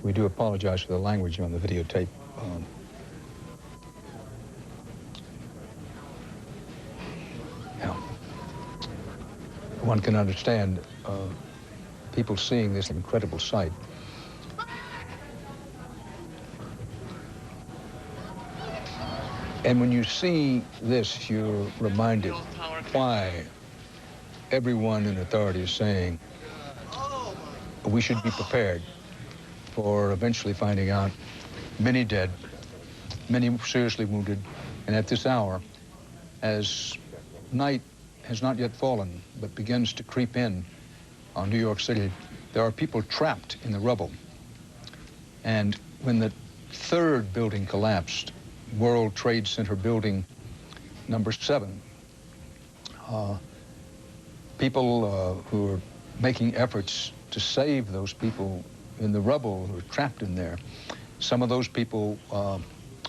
We do apologize for the language on the videotape. One can understand people seeing this incredible sight. And when you see this, you're reminded why everyone in authority is saying we should be prepared for eventually finding out many dead, many seriously wounded, and at this hour, as night has not yet fallen, but begins to creep in on New York City, there are people trapped in the rubble. And when the third building collapsed, World Trade Center building number 7, people who are making efforts to save those people in the rubble who are trapped in there, some of those people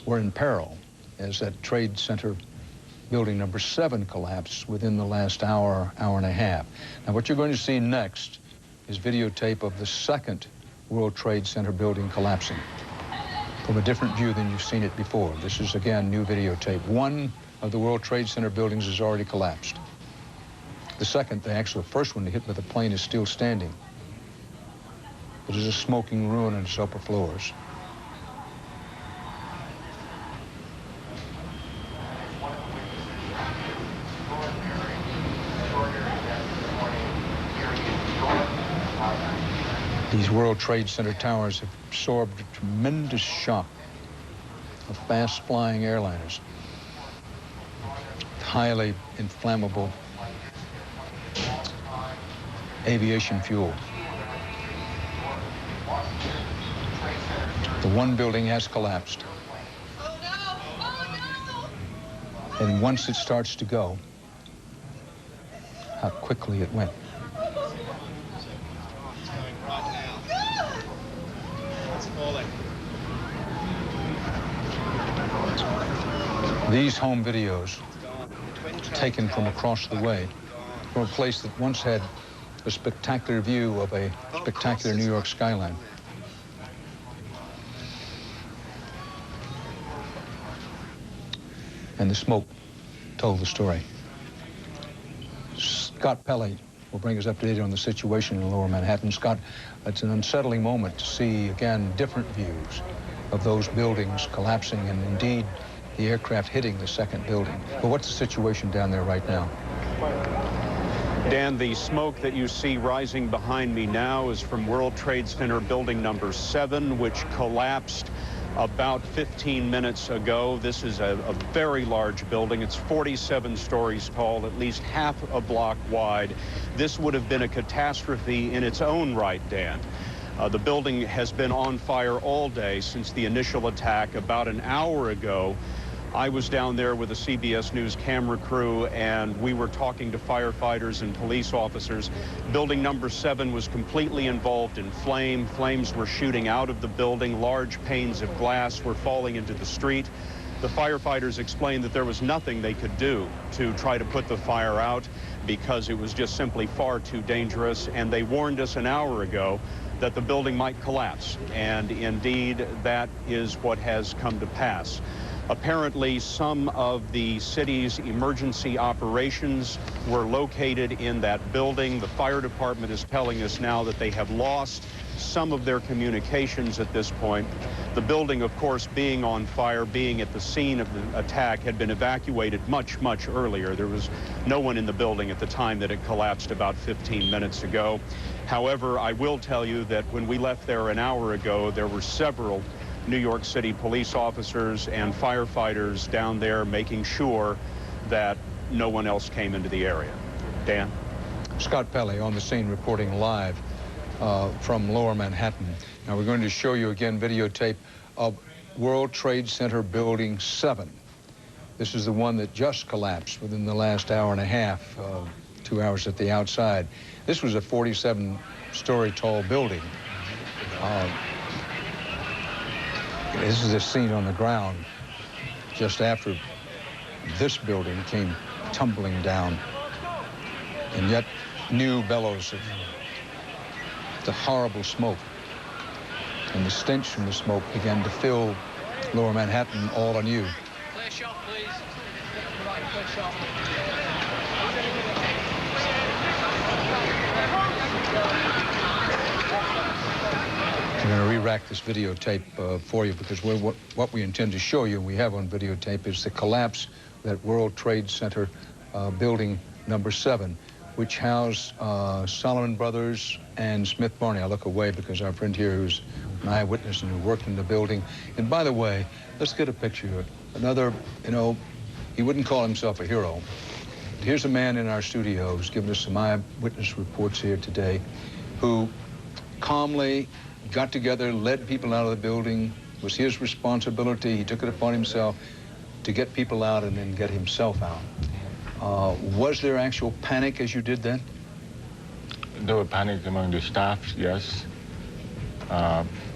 were in peril as that Trade Center building number 7 collapsed within the last hour, hour and a half. Now, what you're going to see next is videotape of the second World Trade Center building collapsing from a different view than you've seen it before. This is, again, new videotape. One of the World Trade Center buildings has already collapsed. The second, the actual first one hit with a plane, is still standing. It is a smoking ruin in its upper floors. These World Trade Center towers have absorbed a tremendous shock of fast-flying airliners, highly inflammable aviation fuel. The one building has collapsed. Oh, no! Oh, no! And once it starts to go, how quickly it went. These home videos, taken from across the way, from a place that once had a spectacular view of a spectacular New York skyline. And the smoke told the story. Scott Pelley will bring us up to date on the situation in Lower Manhattan. Scott, it's an unsettling moment to see, again, different views of those buildings collapsing and indeed the aircraft hitting the second building. But what's the situation down there right now? Dan, the smoke that you see rising behind me now is from World Trade Center building number 7, which collapsed about 15 minutes ago. This is a very large building. It's 47 stories tall, at least half a block wide. This would have been a catastrophe in its own right, Dan. The building has been on fire all day since the initial attack. About an hour ago, I was down there with a CBS News camera crew, and we were talking to firefighters and police officers. Building number 7 was completely involved in flame. Flames were shooting out of the building. Large panes of glass were falling into the street. The firefighters explained that there was nothing they could do to try to put the fire out because it was just simply far too dangerous, and they warned us an hour ago that the building might collapse, and indeed that is what has come to pass. Apparently, some of the city's emergency operations were located in that building. The fire department is telling us now that they have lost some of their communications at this point. The building, of course, being on fire, being at the scene of the attack, had been evacuated much, much earlier. There was no one in the building at the time that it collapsed about 15 minutes ago. However, I will tell you that when we left there an hour ago, there were several New York City police officers and firefighters down there making sure that no one else came into the area. Dan? Scott Pelley on the scene reporting live from Lower Manhattan. Now we're going to show you again videotape of World Trade Center Building 7. This is the one that just collapsed within the last hour and a half, 2 hours at the outside. This was a 47-story tall building. This is a scene on the ground just after this building came tumbling down. And yet new bellows of the horrible smoke and the stench from the smoke began to fill lower Manhattan all anew. Clear shot, please. Right, clear shot. We're going to re-rack this videotape for you, because what we intend to show you, and we have on videotape, is the collapse of that World Trade Center building number 7, which housed Solomon Brothers and Smith Barney. I look away because our friend here, who's an eyewitness and who worked in the building. And by the way, let's get a picture of another, you know, he wouldn't call himself a hero. Here's a man in our studio who's given us some eyewitness reports here today, who calmly got together, led people out of the building. It was his responsibility. He took it upon himself to get people out and then get himself out. Was there actual panic as you did that? There was panic among the staff, yes.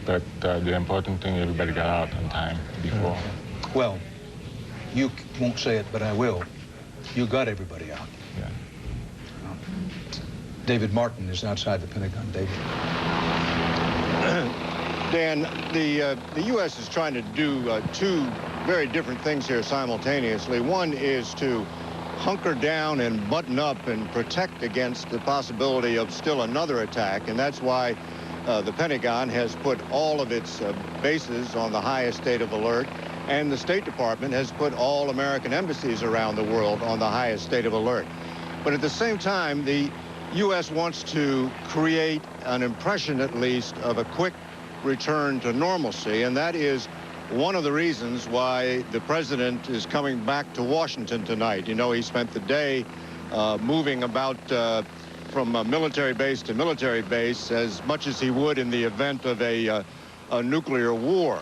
But the important thing, everybody got out on time before. Well, you won't say it, but I will. You got everybody out. Yeah. David Martin is outside the Pentagon. David. Dan, the U.S. is trying to do two very different things here simultaneously. One is to hunker down and button up and protect against the possibility of still another attack, and that's why the Pentagon has put all of its bases on the highest state of alert, and the State Department has put all American embassies around the world on the highest state of alert. But at the same time, the U.S. wants to create an impression, at least, of a quick return to normalcy, and that is one of the reasons why the president is coming back to Washington tonight. You know, he spent the day moving about from military base to military base as much as he would in the event of a nuclear war.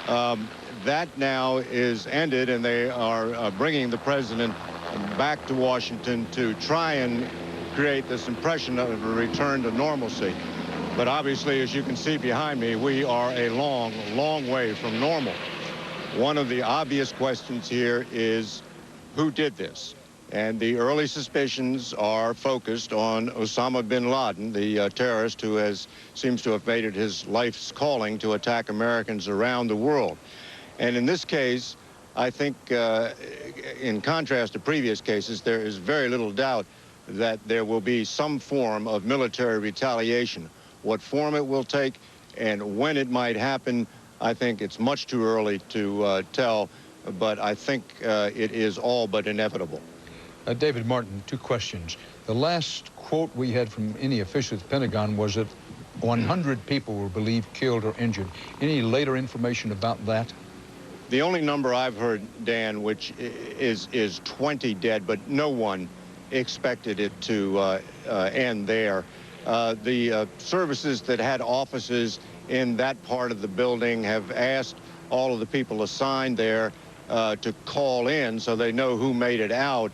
That now is ended, and they are bringing the president back to Washington to try and create this impression of a return to normalcy. But obviously, as you can see behind me, we are a long, long way from normal. One of the obvious questions here is, who did this? And the early suspicions are focused on Osama bin Laden, the terrorist who seems to have made it his life's calling to attack Americans around the world. And in this case, I think, in contrast to previous cases, there is very little doubt that there will be some form of military retaliation. What form it will take and when it might happen, I think it's much too early to tell, but I think it is all but inevitable. David Martin, 2 questions. The last quote we had from any official at the Pentagon was that 100 people were believed killed or injured. Any later information about that? The only number I've heard, Dan, which is 20 dead, but no one expected it to end there. The services that had offices in that part of the building have asked all of the people assigned there to call in so they know who made it out.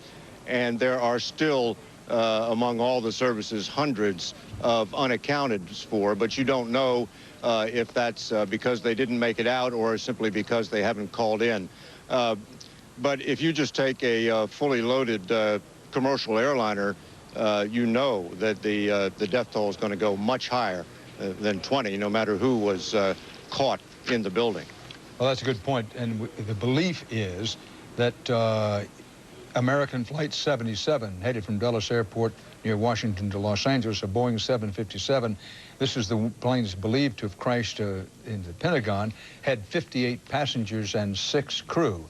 And there are still, among all the services, hundreds of unaccounted for, but you don't know if that's because they didn't make it out or simply because they haven't called in. But if you just take a fully loaded commercial airliner, you know that the death toll is going to go much higher than 20, no matter who was caught in the building. Well, that's a good point. And the belief is that American Flight 77, headed from Dulles Airport near Washington to Los Angeles, a Boeing 757, this is the plane that's believed to have crashed in the Pentagon, had 58 passengers and 6 crew.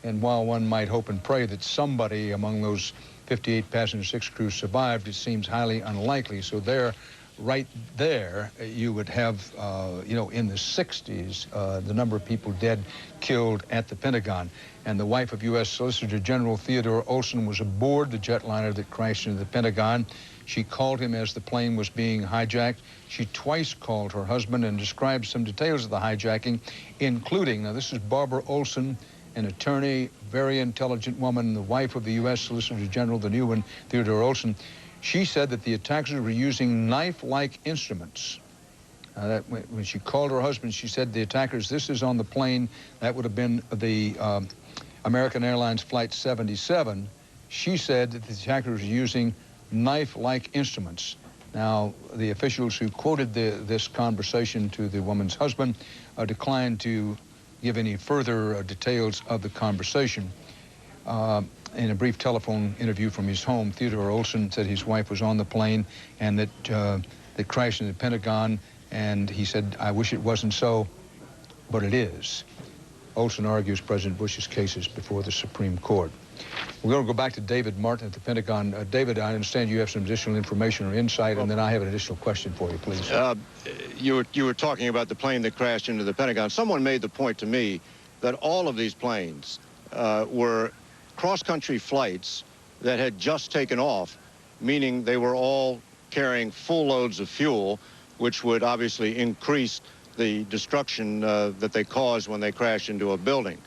And while one might hope and pray that somebody among those 58 passengers, 6 crew survived, it seems highly unlikely. So there, right there, you would have, you know, in the 60s, the number of people dead, killed at the Pentagon. And the wife of U.S. Solicitor General Theodore Olson was aboard the jetliner that crashed into the Pentagon. She called him as the plane was being hijacked. She twice called her husband and described some details of the hijacking, including, now this is Barbara Olson, an attorney, very intelligent woman, the wife of the U.S. Solicitor General, the new one, Theodore Olson. She said that the attackers were using knife-like instruments. When she called her husband, she said the attackers, this is on the plane, that would have been the American Airlines Flight 77. She said that the attackers were using knife-like instruments. Now, the officials who quoted this conversation to the woman's husband declined to give any further details of the conversation. In a brief telephone interview from his home, Theodore Olson said his wife was on the plane and that it crashed in the Pentagon, and he said, "I wish it wasn't so, but it is." Olson argues President Bush's cases before the Supreme Court. We're going to go back to David Martin at the Pentagon. David, I understand you have some additional information or insight, and then I have an additional question for you, please. You were talking about the plane that crashed into the Pentagon. Someone made the point to me that all of these planes were cross-country flights that had just taken off, meaning they were all carrying full loads of fuel, which would obviously increase the destruction that they caused when they crash into a building.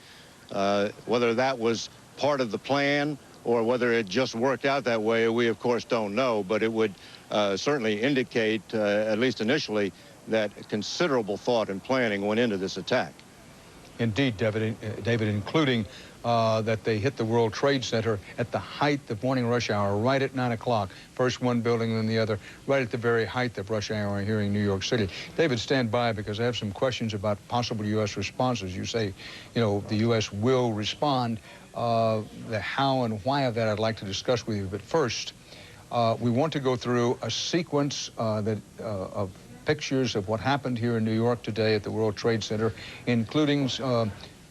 Whether that was part of the plan or whether it just worked out that way, we of course don't know, but it would certainly indicate, at least initially, that considerable thought and planning went into this attack. Indeed, David, including that they hit the World Trade Center at the height of morning rush hour, right at 9 o'clock. First one building, then the other, right at the very height of rush hour here in New York City. David, stand by, because I have some questions about possible U.S. responses. You say, you know, the U.S. will respond. The how and why of that I'd like to discuss with you. But first, we want to go through a sequence of pictures of what happened here in New York today at the World Trade Center, including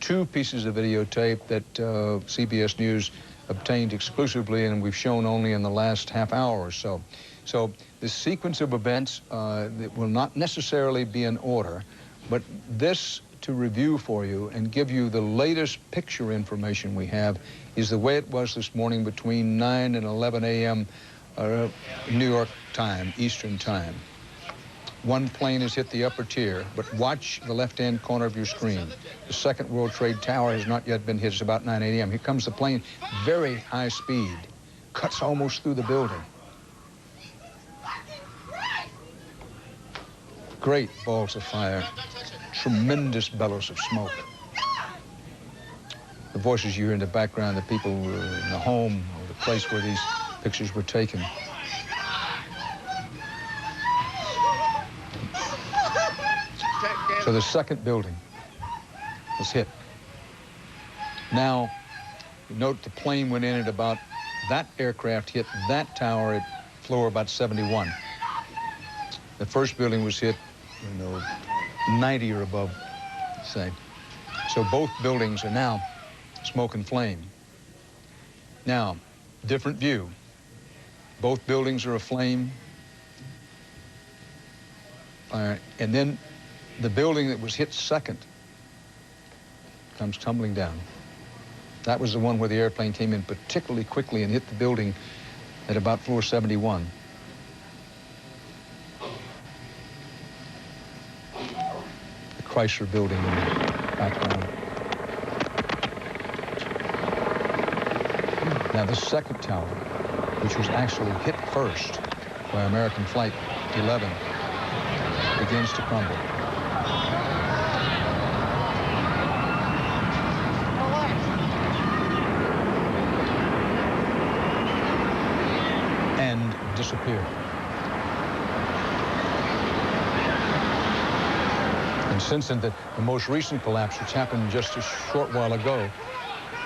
two pieces of videotape that CBS News obtained exclusively, and we've shown only in the last half hour or so. So the sequence of events that will not necessarily be in order, but this to review for you and give you the latest picture information we have is the way it was this morning between 9 and 11 a.m. New York time, Eastern time. One plane has hit the upper tier, but watch the left-hand corner of your screen. The second World Trade Tower has not yet been hit. It's about 9 a.m. Here comes the plane, very high speed, cuts almost through the building. Great balls of fire, tremendous bellows of smoke. The voices you hear in the background, the people in the home or the place where these pictures were taken. So the second building was hit. Now, note the plane went in at about, that aircraft hit that tower at floor about 71. The first building was hit, 90 or above, say. So both buildings are now smoke and flame. Now, different view. Both buildings are aflame. And then the building that was hit second comes tumbling down. That was the one where the airplane came in particularly quickly and hit the building at about floor 71. The Chrysler building in the background. Now the second tower, which was actually hit first by American Flight 11, begins to crumble. And disappear. And since then, the most recent collapse, which happened just a short while ago,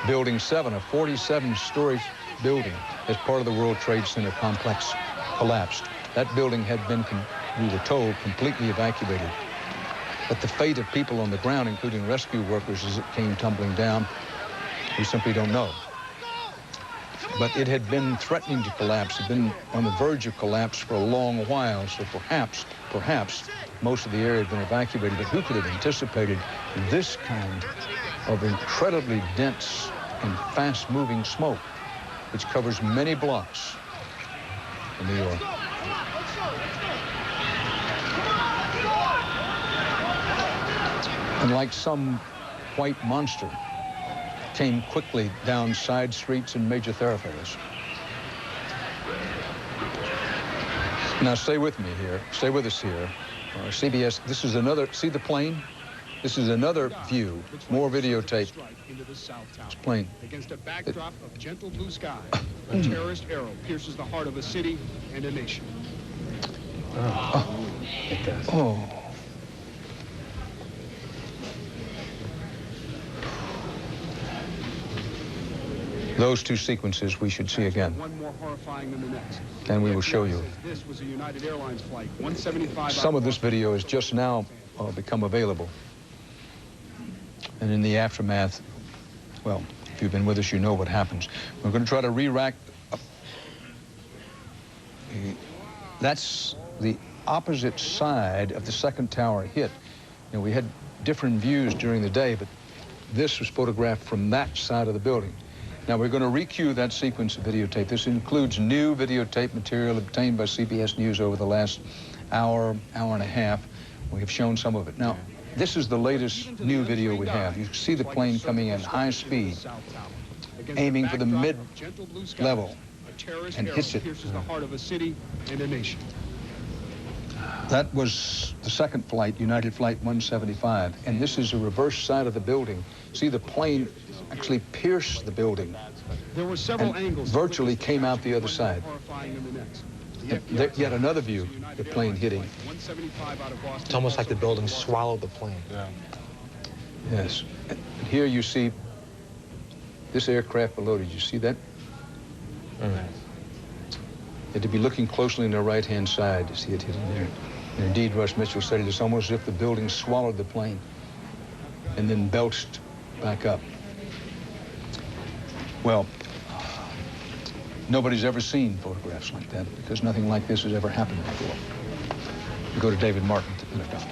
Building 7, a 47-story building as part of the World Trade Center complex, collapsed. That building had been, we were told, completely evacuated. But the fate of people on the ground, including rescue workers, as it came tumbling down, we simply don't know. But it had been threatening to collapse, had been on the verge of collapse for a long while, so perhaps most of the area had been evacuated. But who could have anticipated this kind of incredibly dense and fast-moving smoke, which covers many blocks in New York? And like some white monster, came quickly down side streets and major thoroughfares. Now stay with me here, stay with us here. CBS, this is another, see the plane? This is another view, more videotape. This plane. Against a backdrop of gentle blue sky, a terrorist arrow pierces the heart of a city and a nation. Oh, it does. Oh. Those two sequences we should see again. One more horrifying than the next. And we will show you. This was a United Airlines flight 175. Some of this video has just now become available. And in the aftermath, well, if you've been with us, you know what happens. We're going to try to re-rack. That's the opposite side of the second tower hit. You know, we had different views during the day, but this was photographed from that side of the building. Now, we're going to re-cue that sequence of videotape. This includes new videotape material obtained by CBS News over the last hour, hour and a half. We have shown some of it. Now, this is the latest new video we have. You see the plane coming in high speed, aiming for the mid-level, and hits it. The heart of a city and a nation. That was the second flight, United Flight 175, and this is a reverse side of the building. See, the plane actually pierced the building. There were several angles. Virtually came out the other side. Yet another view, the plane hitting. It's almost like the building swallowed the plane. Yeah. Yes. And here you see this aircraft below. Did you see that? Mm. You had to be looking closely on the right-hand side to see it hitting there. And indeed, Russ Mitchell said it's almost as if the building swallowed the plane and then belched back up. Well, nobody's ever seen photographs like that because nothing like this has ever happened before. We go to David Martin at the Pentagon.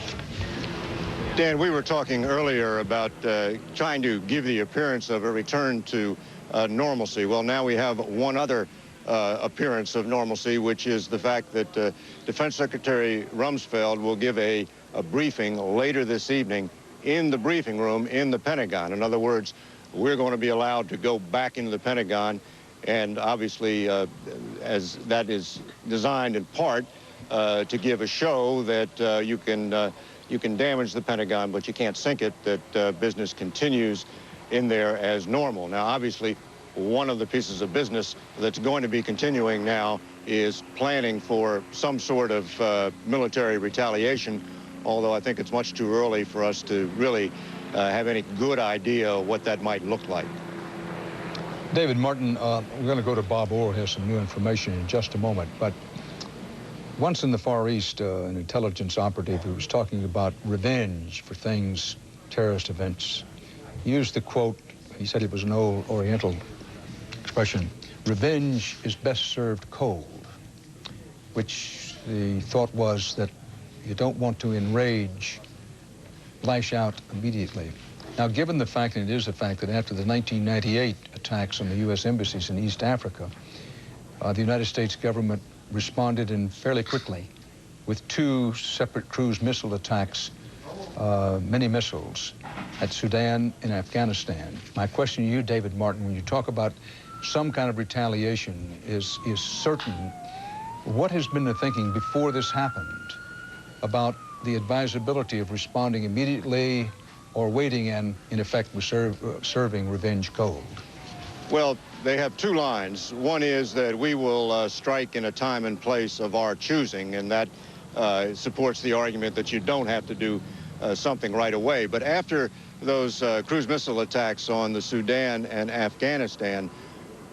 Dan, we were talking earlier about trying to give the appearance of a return to normalcy. Well, now we have one other appearance of normalcy, which is the fact that Defense Secretary Rumsfeld will give a briefing later this evening in the briefing room in the Pentagon. In other words, we're going to be allowed to go back into the Pentagon, and obviously, as that is designed in part to give a show that you can damage the Pentagon, but you can't sink it, that business continues in there as normal. Now, obviously, one of the pieces of business that's going to be continuing now is planning for some sort of military retaliation, although I think it's much too early for us to really have any good idea what that might look like. David Martin, we're going to go to Bob Orr, who has some new information in just a moment, but once in the Far East, an intelligence operative who was talking about revenge for things, terrorist events, used the quote, he said it was an old Oriental expression, revenge is best served cold, which the thought was that you don't want to enrage, lash out immediately. Now, given the fact, and it is a fact, that after the 1998 attacks on the U.S. embassies in East Africa, the United States government responded in fairly quickly with two separate cruise missile attacks, many missiles, at Sudan and Afghanistan. My question to you, David Martin, when you talk about some kind of retaliation is certain, what has been the thinking before this happened about the advisability of responding immediately or waiting and, in effect, serving revenge cold? Well, they have two lines. One is that we will strike in a time and place of our choosing, and that supports the argument that you don't have to do something right away. But after those cruise missile attacks on the Sudan and Afghanistan,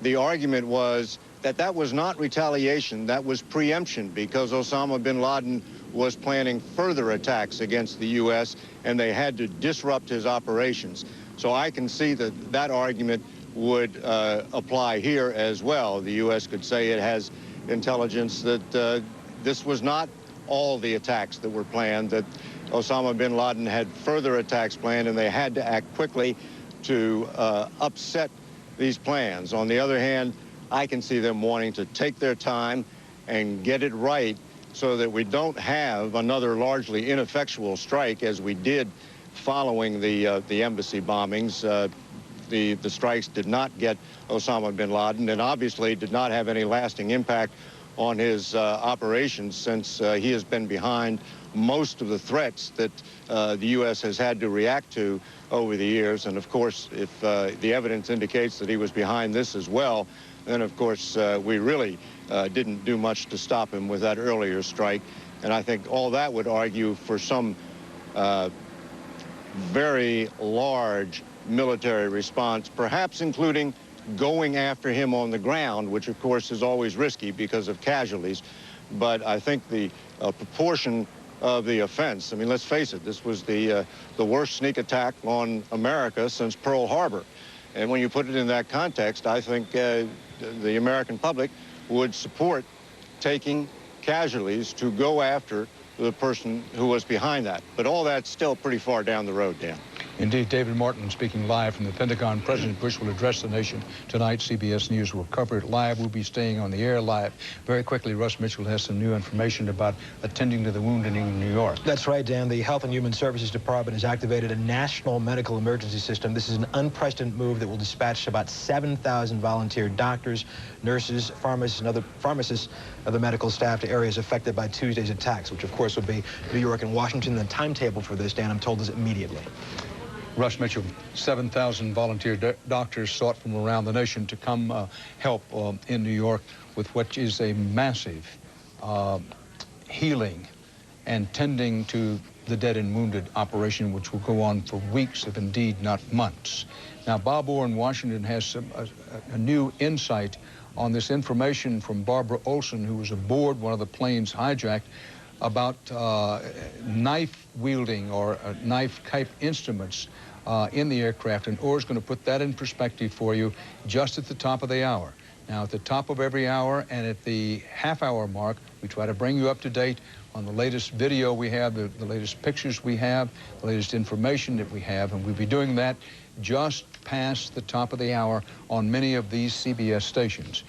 the argument was that that was not retaliation, that was preemption, because Osama bin Laden was planning further attacks against the U.S., and they had to disrupt his operations. So I can see that that argument would apply here as well. The U.S. could say it has intelligence that this was not all the attacks that were planned, that Osama bin Laden had further attacks planned, and they had to act quickly to upset these plans. On the other hand, I can see them wanting to take their time and get it right so that we don't have another largely ineffectual strike as we did following the embassy bombings. The strikes did not get Osama bin Laden and obviously did not have any lasting impact on his operations, since he has been behind most of the threats that the U.S. has had to react to over the years. And of course, if the evidence indicates that he was behind this as well, then of course we really didn't do much to stop him with that earlier strike. And I think all that would argue for some very large military response, perhaps including going after him on the ground, which of course is always risky because of casualties. But I think the proportion of the offense, I mean, let's face it, this was the worst sneak attack on America since Pearl Harbor. And when you put it in that context, I think the American public would support taking casualties to go after the person who was behind that. But all that's still pretty far down the road, Dan. Indeed, David Martin speaking live from the Pentagon. President Bush will address the nation tonight. CBS News will cover it live. We'll be staying on the air live. Very quickly, Russ Mitchell has some new information about attending to the wounded in New York. That's right, Dan. The Health and Human Services Department has activated a national medical emergency system. This is an unprecedented move that will dispatch about 7,000 volunteer doctors, nurses, pharmacists, and other medical staff to areas affected by Tuesday's attacks, which of course would be New York and Washington. The timetable for this, Dan, I'm told, is immediately. Russ Mitchell, 7,000 volunteer doctors sought from around the nation to come help in New York with what is a massive healing and tending to the dead and wounded operation, which will go on for weeks, if indeed not months. Now, Bob Orr in Washington has a new insight on this information from Barbara Olson, who was aboard one of the planes hijacked, about knife-wielding or knife-type instruments in the aircraft, and Orr's going to put that in perspective for you just at the top of the hour. Now, at the top of every hour and at the half-hour mark, we try to bring you up to date on the latest video we have, the latest pictures we have, the latest information that we have, and we'll be doing that just past the top of the hour on many of these CBS stations.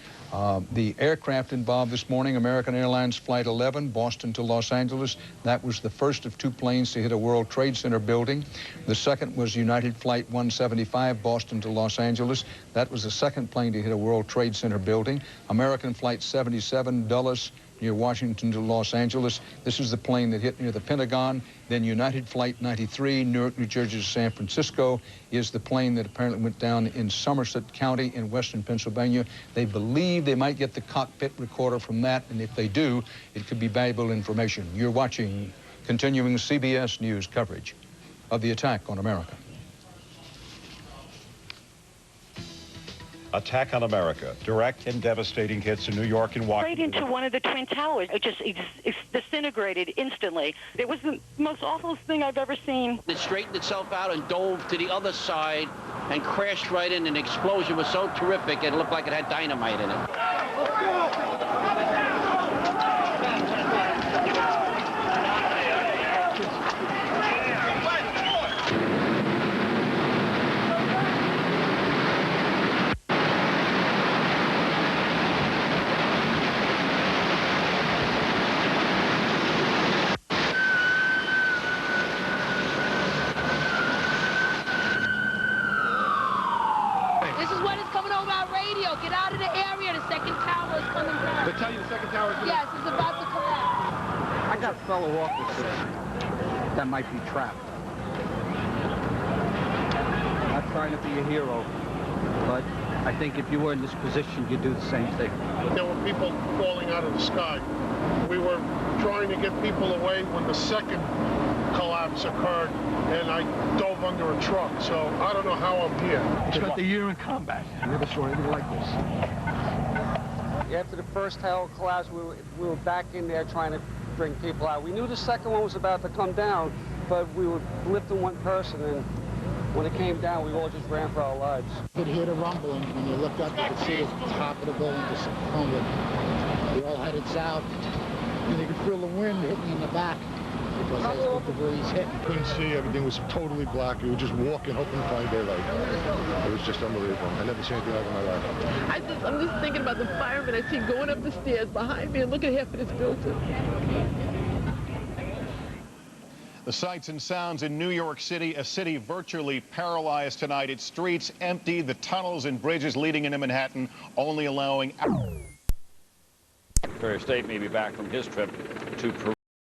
The aircraft involved this morning, American Airlines Flight 11, Boston to Los Angeles. That was the first of two planes to hit a World Trade Center building. The second was United Flight 175, Boston to Los Angeles. That was the second plane to hit a World Trade Center building. American Flight 77, Dulles, near Washington to Los Angeles. This is the plane that hit near the Pentagon. Then United Flight 93, Newark, New Jersey to San Francisco, is the plane that apparently went down in Somerset County in western Pennsylvania. They believe they might get the cockpit recorder from that, and if they do, it could be valuable information. You're watching continuing CBS News coverage of the attack on America. Attack on America. Direct and devastating hits in New York and Washington. Straight into one of the Twin Towers. It just disintegrated instantly. It was the most awful thing I've ever seen. It straightened itself out and dove to the other side and crashed right in. An explosion was so terrific, it looked like it had dynamite in it. This is what is coming over our radio. Get out of the area. The second tower is coming down. They tell you the second tower is Yes, it's about to collapse. I got fellow officers that might be trapped. Not trying to be a hero, but I think if you were in this position, you'd do the same thing. There were people falling out of the sky. We were trying to get people away when the second collapse occurred, and I dove under a truck, so I don't know how I'm here. I spent a year in combat. I never saw anything like this. After the first tower collapsed, we were back in there trying to bring people out. We knew the second one was about to come down, but we were lifting one person, and when it came down, we all just ran for our lives. You could hear the rumbling. When you looked up, you could see the top of the building just crumbling. We all headed south, and you could feel the wind hitting in the back because that's what the breeze hit. Couldn't see. Everything was totally black. You were just walking, hoping to find daylight. It was just unbelievable. I never seen anything like it in my life. I'm just thinking about the firemen I see going up the stairs behind me and look at half of this building. The sights and sounds in New York City, a city virtually paralyzed tonight. Its streets empty, the tunnels and bridges leading into Manhattan only allowing... Secretary of State may be back from his trip to Peru.